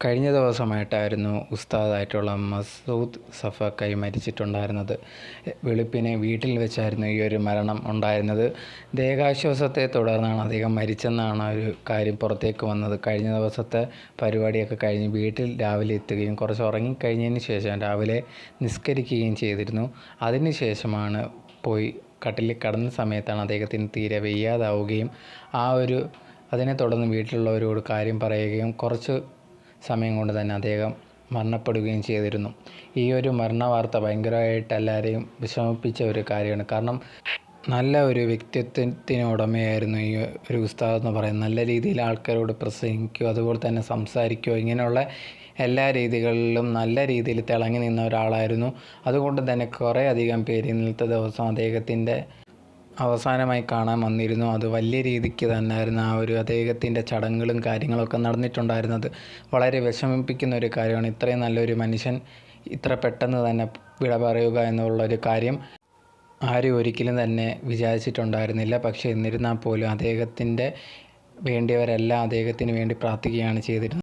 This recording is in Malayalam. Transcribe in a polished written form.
കഴിഞ്ഞ ദിവസമായിട്ടായിരുന്നു ഉസ്താദായിട്ടുള്ള മസൂദ് സഫാക്കൈ മരിച്ചിട്ടുണ്ടായിരുന്നത്. വെളുപ്പിനെ വീട്ടിൽ വെച്ചായിരുന്നു ഈ ഒരു മരണം ഉണ്ടായിരുന്നത്. ദേഹാശ്വാസത്തെ തുടർന്നാണ് അദ്ദേഹം മരിച്ചെന്നാണ് ഒരു കാര്യം പുറത്തേക്ക് വന്നത്. കഴിഞ്ഞ ദിവസത്തെ പരിപാടിയൊക്കെ കഴിഞ്ഞ് വീട്ടിൽ രാവിലെ എത്തുകയും കുറച്ച് ഉറങ്ങിക്കഴിഞ്ഞതിന് ശേഷം രാവിലെ നിസ്കരിക്കുകയും ചെയ്തിരുന്നു. അതിനുശേഷമാണ് പോയി കട്ടിലിൽ കിടന്ന സമയത്താണ് അദ്ദേഹത്തിന് തീരെ വയ്യാതാവുകയും അതിനെ തുടർന്ന് വീട്ടിലുള്ളവരോട് കാര്യം പറയുകയും കുറച്ച് സമയം കൊണ്ട് തന്നെ അദ്ദേഹം മരണപ്പെടുകയും ചെയ്തിരുന്നു. ഈ ഒരു മരണ വാർത്ത ഭയങ്കരമായിട്ട് എല്ലാവരെയും വിഷമിപ്പിച്ച ഒരു കാര്യമാണ്. കാരണം നല്ല ഒരു വ്യക്തിത്വത്തിന് ഉടമയായിരുന്നു ഈ ഒരു ഉസ്താദ് എന്ന് പറയുന്നത്. നല്ല രീതിയിൽ ആൾക്കാരോട് പ്രസംഗിക്കുകയോ അതുപോലെ തന്നെ സംസാരിക്കുകയോ ഇങ്ങനെയുള്ള എല്ലാ രീതികളിലും നല്ല രീതിയിൽ തിളങ്ങി നിന്ന ഒരാളായിരുന്നു. അതുകൊണ്ട് തന്നെ കുറേ അധികം പേര് ഇന്നത്തെ ദിവസം അദ്ദേഹത്തിൻ്റെ അവസാനമായി കാണാൻ വന്നിരുന്നു. അത് വലിയ രീതിക്ക് തന്നെയായിരുന്നു അദ്ദേഹത്തിൻ്റെ ചടങ്ങുകളും കാര്യങ്ങളൊക്കെ നടന്നിട്ടുണ്ടായിരുന്നത്. വളരെ വിഷമിപ്പിക്കുന്ന ഒരു കാര്യമാണ്. ഇത്രയും നല്ലൊരു മനുഷ്യൻ ഇത്ര പെട്ടെന്ന് തന്നെ വിട പറയുക എന്നുള്ളൊരു കാര്യം ആരും ഒരിക്കലും തന്നെ വിചാരിച്ചിട്ടുണ്ടായിരുന്നില്ല. പക്ഷേ എന്നിരുന്നാൽ പോലും അദ്ദേഹത്തിൻ്റെ വേണ്ടിയവരെല്ലാം അദ്ദേഹത്തിന് വേണ്ടി പ്രാർത്ഥിക്കുകയാണ് ചെയ്തിരുന്നത്.